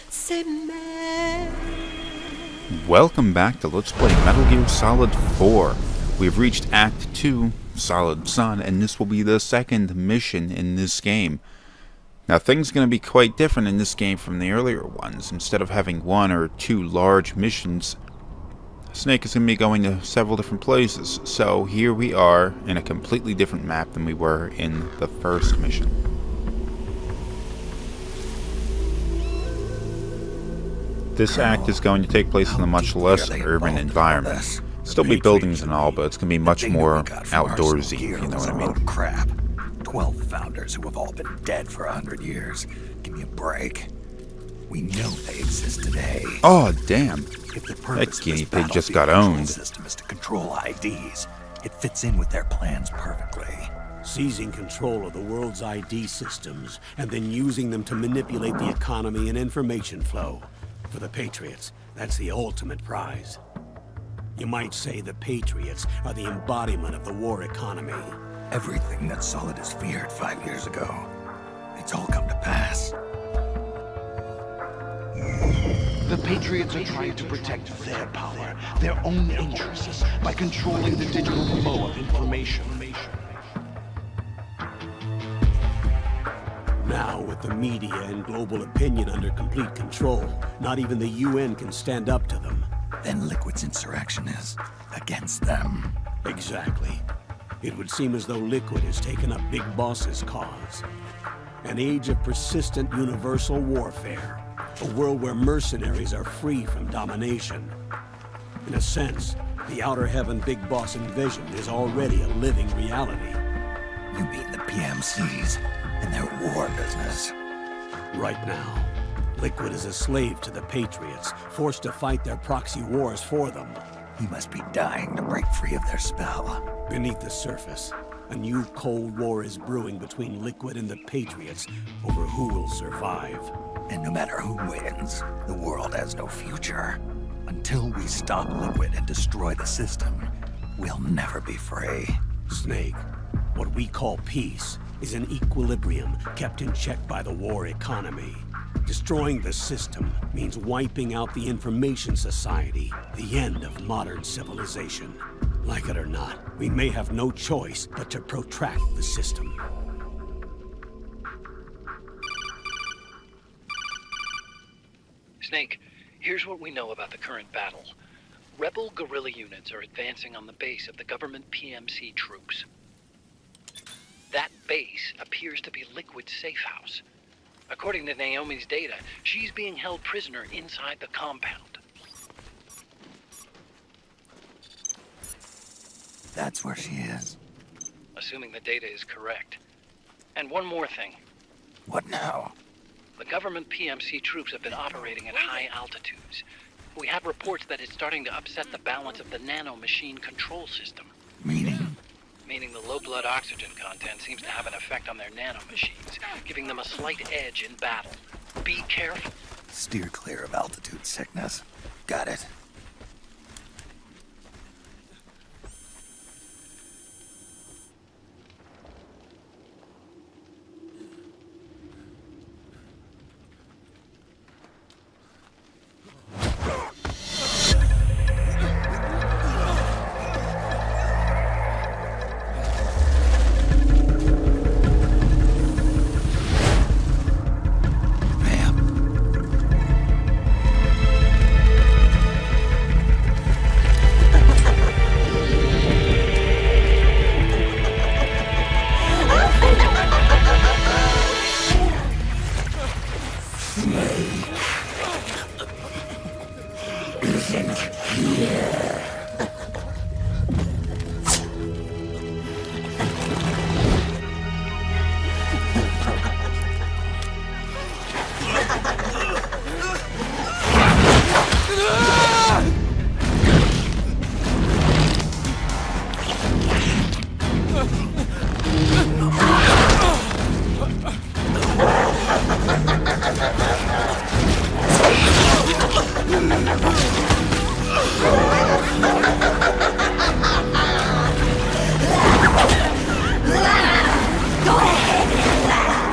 c'est merde. Welcome back to Let's Play Metal Gear Solid 4. We've reached Act 2, Solid Sun, and this will be the second mission in this game. Now things are going to be quite different in this game from the earlier ones. Instead of having one or two large missions, Snake is going to be going to several different places. So here we are in a completely different map than we were in the first mission. This act is going to take place in a much less urban environment. Still be buildings and all, but it's going to be much more outdoorsy, if you know what I mean. Crap. 12 founders who have all been dead for 100 years. Give me a break. We know they exist today. Oh, damn. If the That guinea pig just got owned. System is to control IDs. It fits in with their plans perfectly. Seizing control of the world's ID systems and then using them to manipulate the economy and information flow. For the Patriots, that's the ultimate prize. You might say the Patriots are the embodiment of the war economy. Everything that Solid has feared 5 years ago, it's all come to pass. The Patriots are trying to protect their power, their own interests, by controlling the digital flow of information. Now, with the media and global opinion under complete control, not even the UN can stand up to them. Then Liquid's insurrection is against them. Exactly. It would seem as though Liquid has taken up Big Boss's cause. An age of persistent universal warfare. A world where mercenaries are free from domination. In a sense, the Outer Heaven Big Boss envisioned is already a living reality. You mean the PMCs and their war business? Right now, Liquid is a slave to the Patriots, forced to fight their proxy wars for them. He must be dying to break free of their spell. Beneath the surface, a new Cold War is brewing between Liquid and the Patriots over who will survive. And no matter who wins, the world has no future. Until we stop Liquid and destroy the system, we'll never be free. Snake, what we call peace is an equilibrium kept in check by the war economy. Destroying the system means wiping out the information society, the end of modern civilization. Like it or not, we may have no choice but to protract the system. Snake, here's what we know about the current battle. Rebel guerrilla units are advancing on the base of the government PMC troops. That base appears to be Liquid's safe house. According to Naomi's data, she's being held prisoner inside the compound. That's where she is. Assuming the data is correct. And one more thing. What now? The government PMC troops have been operating at high altitudes. We have reports that it's starting to upset the balance of the nano-machine control system. Meaning? Meaning the low blood oxygen content seems to have an effect on their nano-machines, giving them a slight edge in battle. Be careful. Steer clear of altitude sickness. Got it. Go ahead and laugh.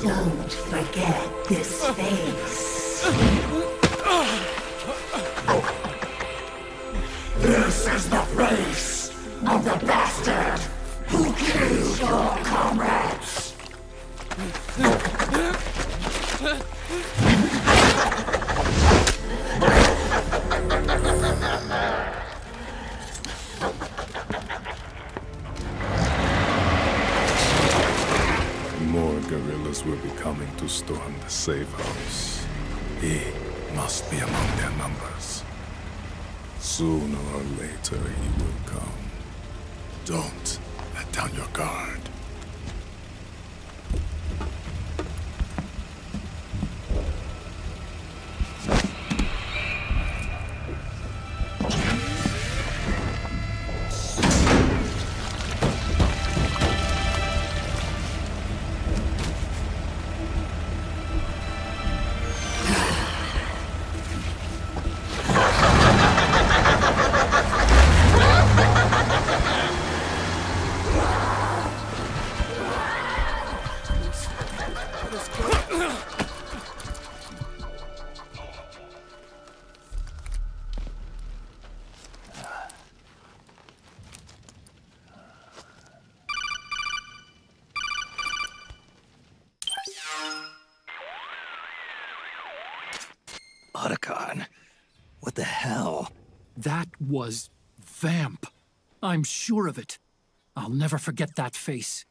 Don't forget this face. This is the face of the bastard who killed your comrades. More guerrillas will be coming to storm the safe house. He must be among their numbers. Sooner or later he will come. Don't let down your guard. Otacon, what the hell? That was Vamp. I'm sure of it. I'll never forget that face.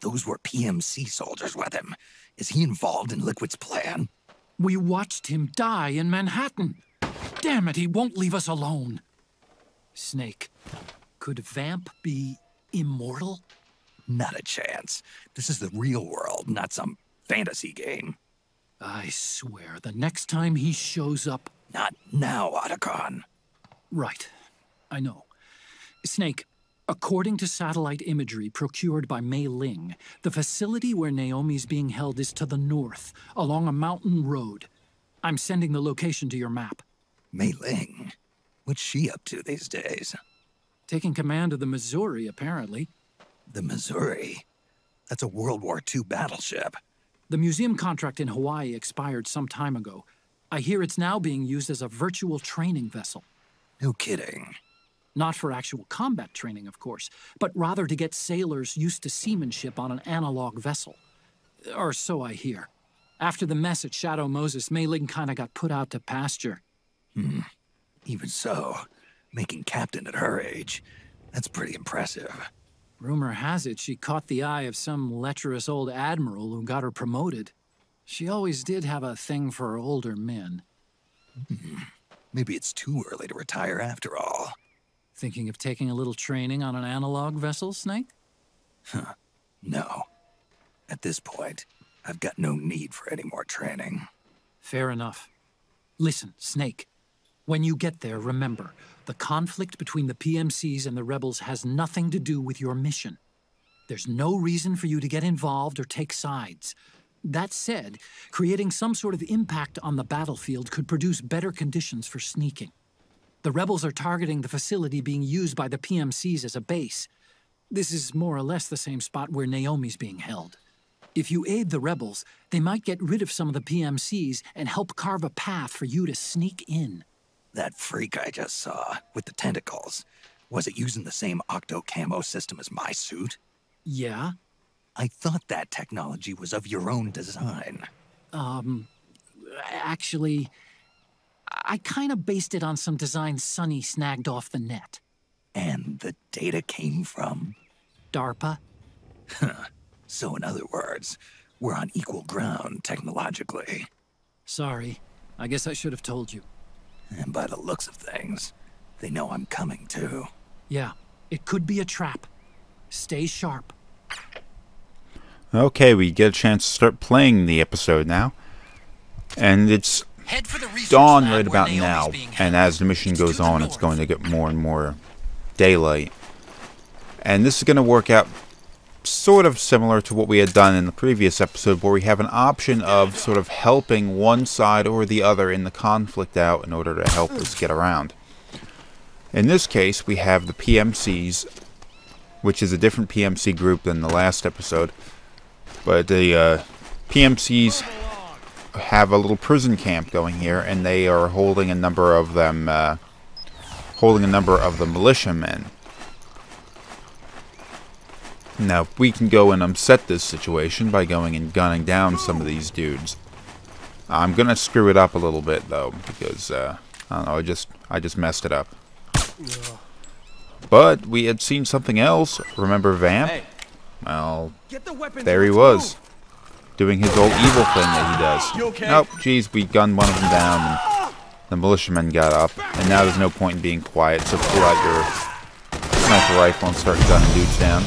Those were PMC soldiers with him. Is he involved in Liquid's plan? We watched him die in Manhattan. Damn it, he won't leave us alone. Snake, could Vamp be immortal? Not a chance. This is the real world, not some fantasy game. I swear, the next time he shows up... Not now, Otacon. Right. I know. Snake, according to satellite imagery procured by Mei Ling, the facility where Naomi's being held is to the north, along a mountain road. I'm sending the location to your map. Mei Ling? What's she up to these days? Taking command of the Missouri, apparently. The Missouri? That's a World War II battleship. The museum contract in Hawaii expired some time ago. I hear it's now being used as a virtual training vessel. No kidding. Not for actual combat training, of course, but rather to get sailors used to seamanship on an analog vessel. Or so I hear. After the mess at Shadow Moses, Mei Ling kinda got put out to pasture. Even so, making captain at her age, that's pretty impressive. Rumor has it she caught the eye of some lecherous old admiral who got her promoted. She always did have a thing for older men. Maybe it's too early to retire after all. Thinking of taking a little training on an analog vessel, Snake? No. At this point, I've got no need for any more training. Fair enough. Listen, Snake. When you get there, remember, the conflict between the PMCs and the rebels has nothing to do with your mission. There's no reason for you to get involved or take sides. That said, creating some sort of impact on the battlefield could produce better conditions for sneaking. The rebels are targeting the facility being used by the PMCs as a base. This is more or less the same spot where Naomi's being held. If you aid the rebels, they might get rid of some of the PMCs and help carve a path for you to sneak in. That freak I just saw, with the tentacles, was it using the same octo-camo system as my suit? Yeah? I thought that technology was of your own design. Actually, I kinda based it on some designs Sonny snagged off the net. And the data came from? DARPA? So in other words, we're on equal ground technologically. Sorry. I guess I should have told you. And by the looks of things, they know I'm coming too. Yeah, it could be a trap. Stay sharp. Okay, we get a chance to start playing the episode now. And it's dawn right about now. And as the mission goes on, it's going to get more and more daylight. And this is going to work out sort of similar to what we had done in the previous episode, where we have an option of sort of helping one side or the other in the conflict out in order to help us get around. In this case, we have the PMCs, which is a different PMC group than the last episode. But the PMCs have a little prison camp going here, and they are holding a number of them, holding a number of the militiamen. Now, we can go and upset this situation by going and gunning down some of these dudes. I'm gonna screw it up a little bit though, because I don't know, I just messed it up. But we had seen something else. Remember Vamp? Well, there he was, doing his old evil thing that he does. Nope, geez, we gunned one of them down, and the militiamen got up, and now there's no point in being quiet, so pull out your sniper rifle and start gunning dudes down.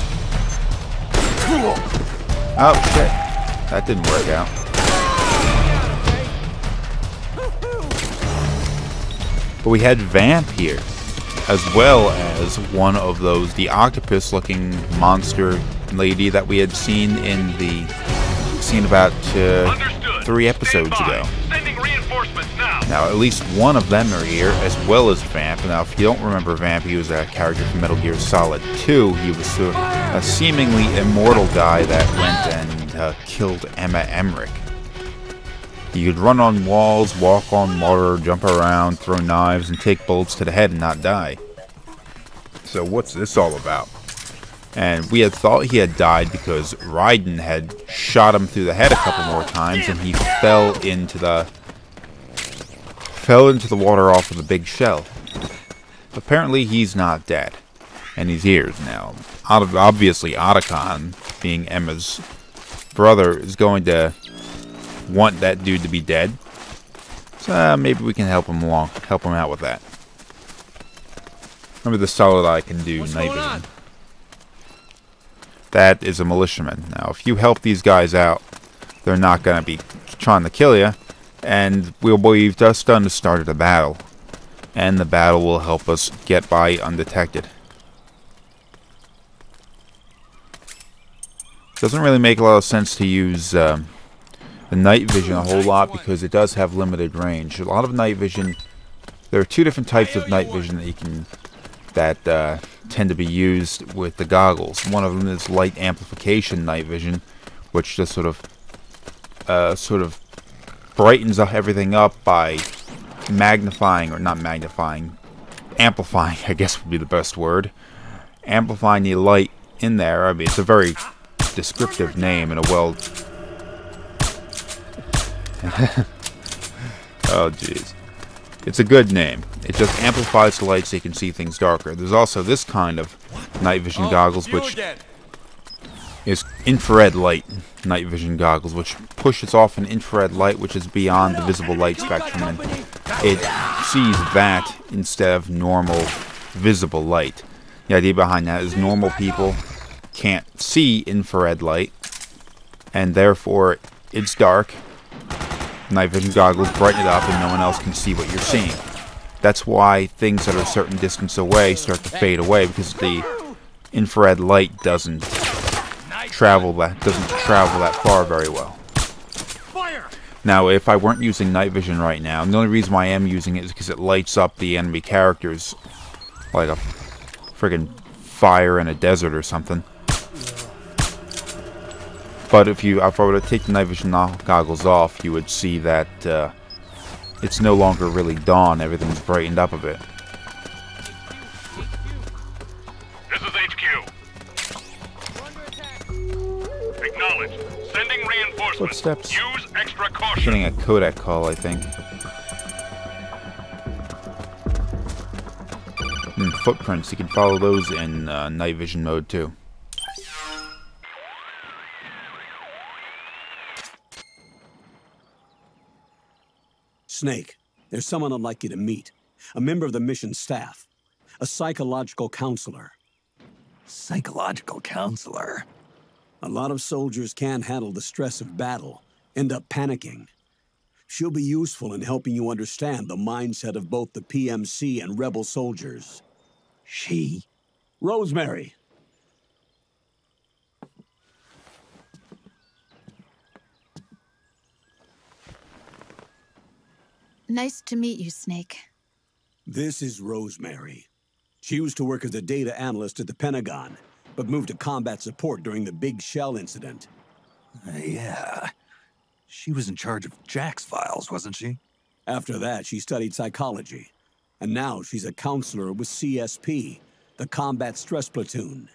Oh, shit. That didn't work out. But we had Vamp here, as well as one of those, the octopus-looking monster lady that we had seen in the scene about 3 episodes ago. Now, at least one of them are here, as well as Vamp. Now, if you don't remember Vamp, he was a character from Metal Gear Solid 2. He was a seemingly immortal guy that went and killed Emma Emmerich. He could run on walls, walk on water, jump around, throw knives, and take bullets to the head and not die. So what's this all about? And we had thought he had died because Raiden had shot him through the head a couple more times, and he fell into the water off of the big shell. Apparently he's not dead, and he's here now. Obviously Otacon, being Emma's brother, is going to want that dude to be dead. So maybe we can help him out with that. Remember the solid I can do night vision. That is a militiaman. Now, if you help these guys out, they're not going to be trying to kill you. And we've just done the start of the battle. And the battle will help us get by undetected. Doesn't really make a lot of sense to use the night vision a whole lot because it does have limited range. A lot of night vision, there are 2 different types of night vision that tend to be used with the goggles. One of them is light amplification night vision, which just sort of brightens everything up by magnifying, or not magnifying, amplifying, I guess would be the best word. Amplifying the light in there. I mean, it's a very descriptive name and a well... Oh, jeez. It's a good name. It just amplifies the light so you can see things darker. There's also this kind of night vision goggles, which is infrared light night vision goggles, which pushes off an infrared light which is beyond the visible light spectrum, and it sees that instead of normal visible light. The idea behind that is normal people can't see infrared light, and therefore it's dark. Night vision goggles brighten it up and no one else can see what you're seeing. That's why things that are a certain distance away start to fade away, because the infrared light doesn't travel that far very well. Now, if I weren't using night vision right now, and the only reason why I am using it is because it lights up the enemy characters like a friggin' fire in a desert or something. But if I were to take the night vision goggles off, you would see that it's no longer really dawn. Everything's brightened up a bit. This is HQ. Acknowledged. Sending reinforcements. Footsteps. Use extra caution. Getting a codec call, I think. Footprints. You can follow those in night vision mode too. Snake, there's someone I'd like you to meet. A member of the mission staff. A psychological counselor. Psychological counselor? A lot of soldiers can't handle the stress of battle, end up panicking. She'll be useful in helping you understand the mindset of both the PMC and rebel soldiers. She? Rosemary. Nice to meet you, Snake. This is Rosemary. She used to work as a data analyst at the Pentagon, but moved to combat support during the Big Shell incident. Yeah. She was in charge of Jack's files, wasn't she? After that, she studied psychology. And now she's a counselor with CSP, the Combat Stress Platoon.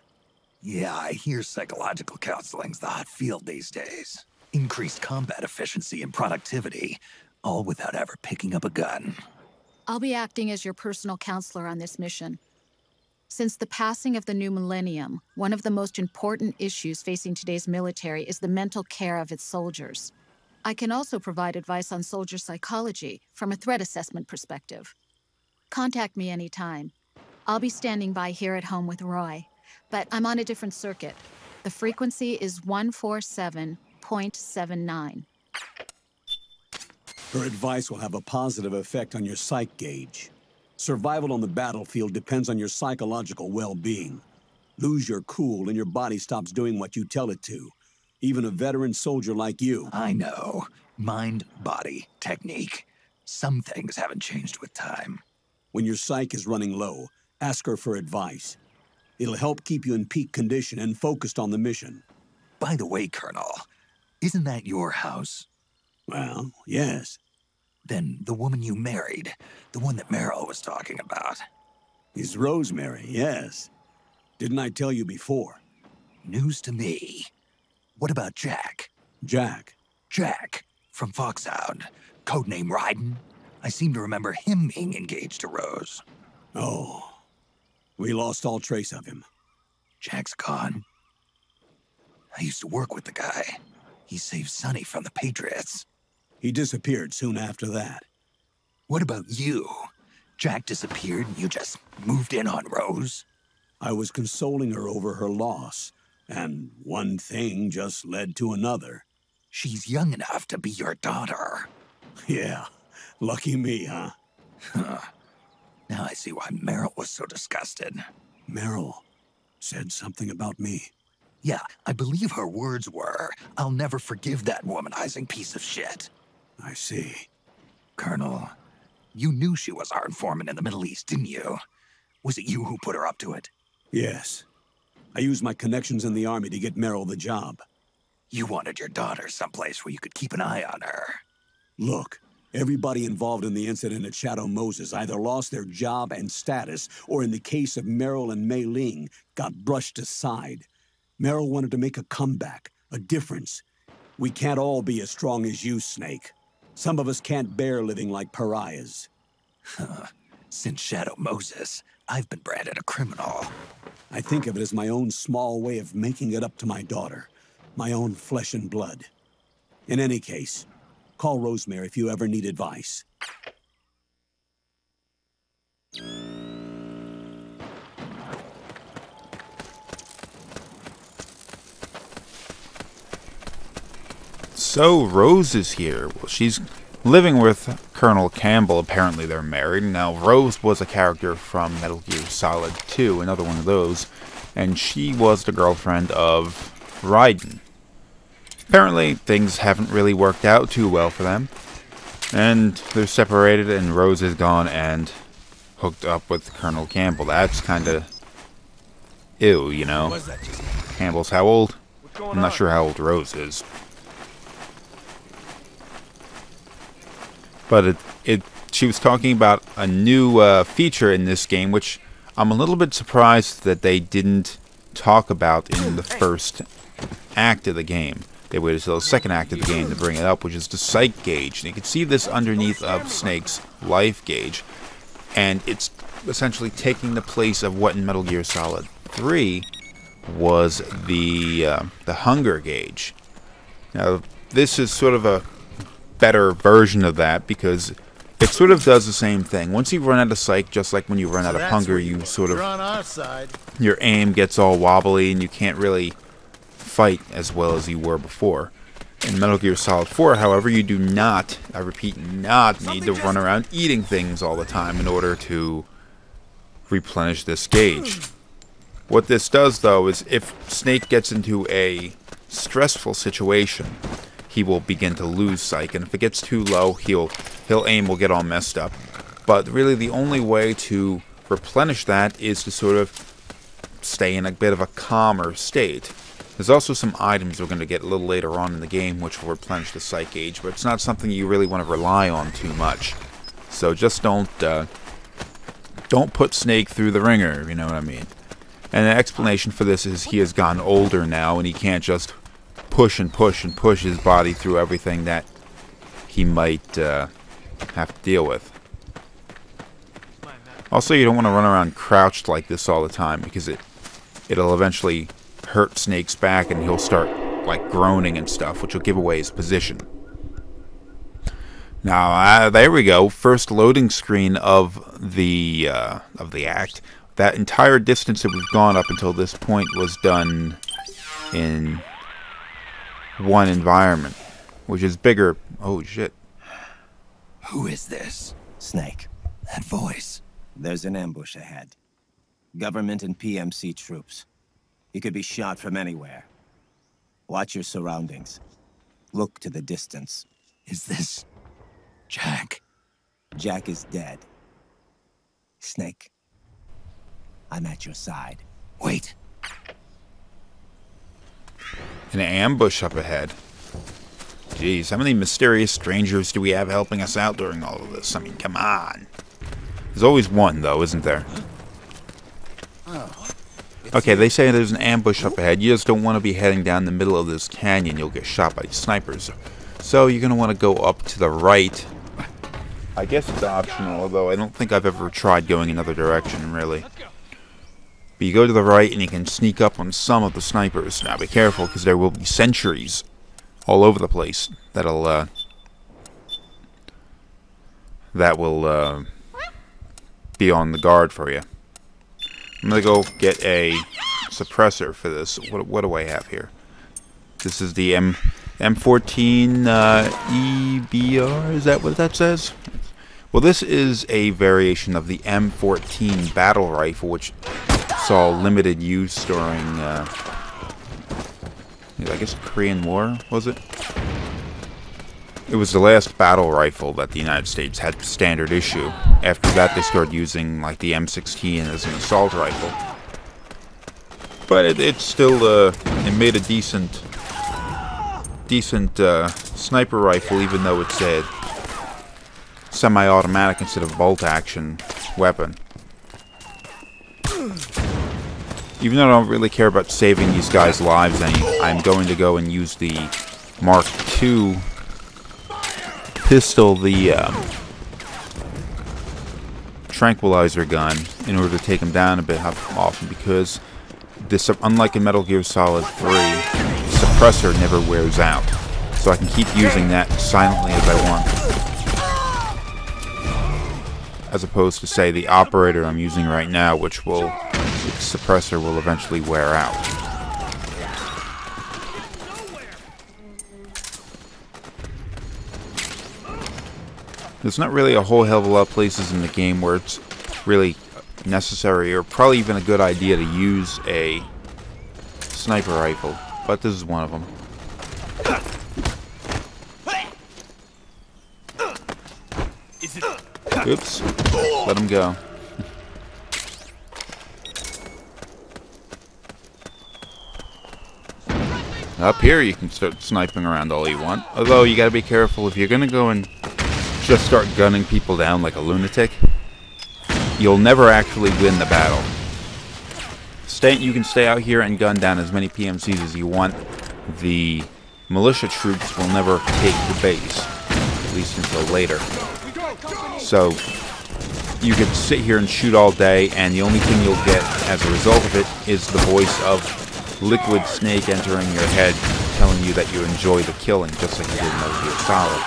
Yeah, I hear psychological counseling's the hot field these days. Increased combat efficiency and productivity, all without ever picking up a gun. I'll be acting as your personal counselor on this mission. Since the passing of the new millennium, one of the most important issues facing today's military is the mental care of its soldiers. I can also provide advice on soldier psychology from a threat assessment perspective. Contact me anytime. I'll be standing by here at home with Roy, but I'm on a different circuit. The frequency is 147.79. Her advice will have a positive effect on your psych gauge. Survival on the battlefield depends on your psychological well-being. Lose your cool and your body stops doing what you tell it to. Even a veteran soldier like you. I know. Mind, body, technique. Some things haven't changed with time. When your psyche is running low, ask her for advice. It'll help keep you in peak condition and focused on the mission. By the way, Colonel, isn't that your house? Well, yes. Then the woman you married, the one that Meryl was talking about. Is Rosemary, yes. Didn't I tell you before? News to me. What about Jack? Jack? Jack, from Foxhound. Codename Ryden. I seem to remember him being engaged to Rose. Oh. We lost all trace of him. Jack's gone. I used to work with the guy. He saved Sonny from the Patriots. He disappeared soon after that. What about you? Jack disappeared and you just moved in on Rose? I was consoling her over her loss, and one thing just led to another. She's young enough to be your daughter. Yeah, lucky me, huh? Now I see why Meryl was so disgusted. Meryl said something about me. Yeah, I believe her words were, "I'll never forgive that womanizing piece of shit." I see. Colonel, you knew she was our informant in the Middle East, didn't you? Was it you who put her up to it? Yes. I used my connections in the Army to get Meryl the job. You wanted your daughter someplace where you could keep an eye on her. Look, everybody involved in the incident at Shadow Moses either lost their job and status, or in the case of Meryl and Mei Ling, got brushed aside. Meryl wanted to make a comeback, a difference. We can't all be as strong as you, Snake. Some of us can't bear living like pariahs. Since Shadow Moses, I've been branded a criminal. I think of it as my own small way of making it up to my daughter. My own flesh and blood. In any case, call Rosemary if you ever need advice. So Rose is here. Well, she's living with Colonel Campbell. Apparently they're married. Now, Rose was a character from Metal Gear Solid 2, another one of those, and she was the girlfriend of Raiden. Apparently, things haven't really worked out too well for them, and they're separated, and Rose is gone and hooked up with Colonel Campbell. That's kind of ew, you know. Campbell's how old? I'm not sure how old Rose is. But she was talking about a new feature in this game, which I'm a little bit surprised that they didn't talk about in the first act of the game. They waited until the second act of the game to bring it up, which is the psych gauge. And you can see this underneath of Snake's life gauge. And it's essentially taking the place of what in Metal Gear Solid 3 was the hunger gauge. Now, this is sort of a better version of that because it sort of does the same thing. Once you run out of psych, just like when you run out of hunger, you sort of, your aim gets all wobbly and you can't really fight as well as you were before. In Metal Gear Solid 4, however, you do not, I repeat, not need to run around eating things all the time in order to replenish this gauge. What this does, though, is if Snake gets into a stressful situation, he will begin to lose psych, and if it gets too low, he'll aim will get all messed up. But really, the only way to replenish that is to sort of stay in a bit of a calmer state. There's also some items we're going to get a little later on in the game which will replenish the psych gauge, but it's not something you really want to rely on too much. So just don't put Snake through the ringer, if you know what I mean. And the explanation for this is he has gotten older now, and he can't just push and push and push his body through everything that he might have to deal with. Also, you don't want to run around crouched like this all the time, because it'll eventually hurt Snake's back, and he'll start like groaning and stuff, which will give away his position. Now, there we go. First loading screen of the act. That entire distance that we've gone up until this point was done in one environment, which is bigger. Oh shit! Who is this? Snake. That voice. There's an ambush ahead. Government and PMC troops. You could be shot from anywhere. Watch your surroundings. Look to the distance. Is this Jack? Jack is dead. Snake, I'm at your side. Wait. An ambush up ahead. Jeez, how many mysterious strangers do we have helping us out during all of this? I mean, come on. There's always one, though, isn't there? Okay, they say there's an ambush up ahead. You just don't want to be heading down the middle of this canyon. You'll get shot by snipers. So you're going to want to go up to the right. I guess it's optional, although I don't think I've ever tried going another direction, really. But you go to the right and you can sneak up on some of the snipers. Now be careful, because there will be sentries all over the place that'll be on the guard for you. I'm gonna go get a suppressor for this. What do I have here? This is the M14 EBR. Is that what that says? Well, this is a variation of the M14 battle rifle, which saw limited use during, I guess, the Korean War, was it? It was the last battle rifle that the United States had standard issue. After that, they started using like the M16 as an assault rifle. But it still it made a decent sniper rifle, even though it's a semi-automatic instead of bolt-action weapon. Even though I don't really care about saving these guys' lives any, I'm going to go and use the Mark II pistol, the tranquilizer gun, in order to take them down a bit often, because this, unlike in Metal Gear Solid 3, the suppressor never wears out, so I can keep using that silently as I want, as opposed to, say, the operator I'm using right now, which will, its suppressor will eventually wear out. There's not really a whole hell of a lot of places in the game where it's really necessary, or probably even a good idea, to use a sniper rifle, but this is one of them. Oops, let him go. Up here you can start sniping around all you want, although you gotta be careful. If you're gonna go and just start gunning people down like a lunatic, you'll never actually win the battle. You can stay out here and gun down as many PMCs as you want. The militia troops will never take the base, at least until later. So you could sit here and shoot all day, and the only thing you'll get as a result of it is the voice of Liquid Snake entering your head, telling you that you enjoy the killing, just like you did in Metal Gear Solid.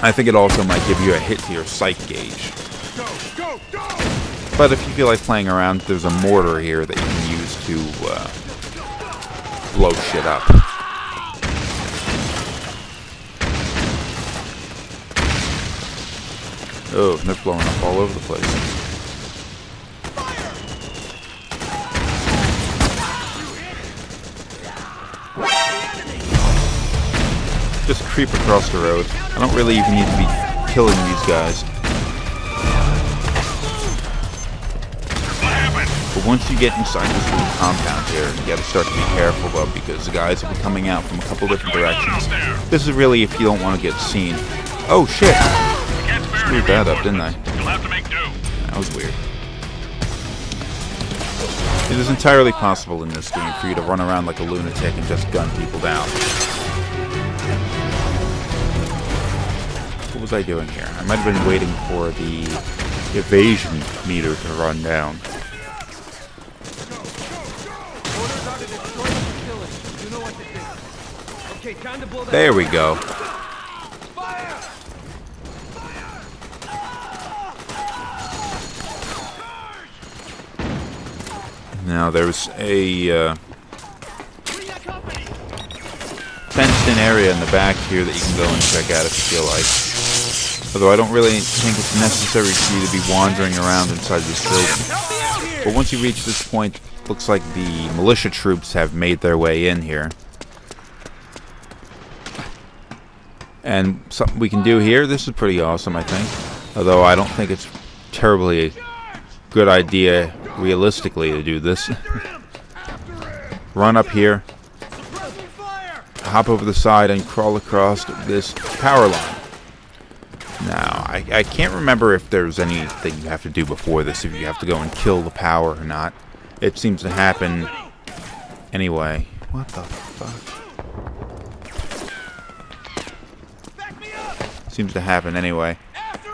I think it also might give you a hit to your psych gauge. But if you feel like playing around, there's a mortar here that you can use to blow shit up. Oh, they're blowing up all over the place. Just creep across the road. I don't really even need to be killing these guys. But once you get inside this little compound here, you gotta start to be careful though, because the guys will be coming out from a couple different directions. This is really if you don't want to get seen. Oh shit! Screwed that up, didn't I? That was weird. It is entirely possible in this game for you to run around like a lunatic and just gun people down. What was I doing here? I might have been waiting for the evasion meter to run down. There we go. Now there's a fenced-in area in the back here that you can go and check out if you feel like. Although I don't really think it's necessary for you to be wandering around inside this building. But once you reach this point, looks like the militia troops have made their way in here. And something we can do here, this is pretty awesome, I think. Although I don't think it's terribly a good idea, realistically, to do this. Run up here, hop over the side, and crawl across this power line. Now, I can't remember if there's anything you have to do before this, if you have to go and kill the power or not. It seems to happen anyway. What the fuck? Seems to happen anyway.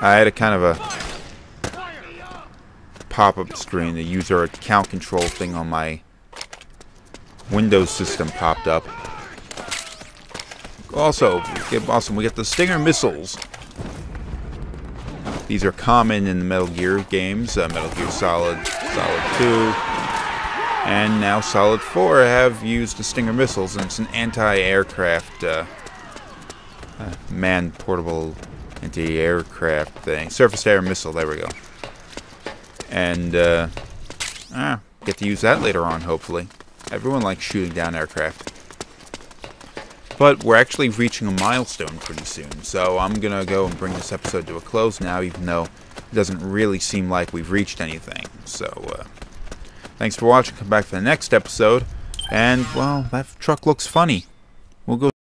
I had a kind of a pop-up screen. The user account control thing on my Windows system popped up. Also, we get the Stinger missiles. These are common in the Metal Gear games. Metal Gear Solid, Solid 2, and now Solid 4 have used the Stinger missiles, and it's an anti-aircraft, man-portable anti-aircraft thing. Surface-to-air missile, there we go. And, get to use that later on, hopefully. Everyone likes shooting down aircraft. But we're actually reaching a milestone pretty soon, so I'm gonna go and bring this episode to a close now, even though it doesn't really seem like we've reached anything. So, thanks for watching. Come back for the next episode. And, well, that truck looks funny. We'll go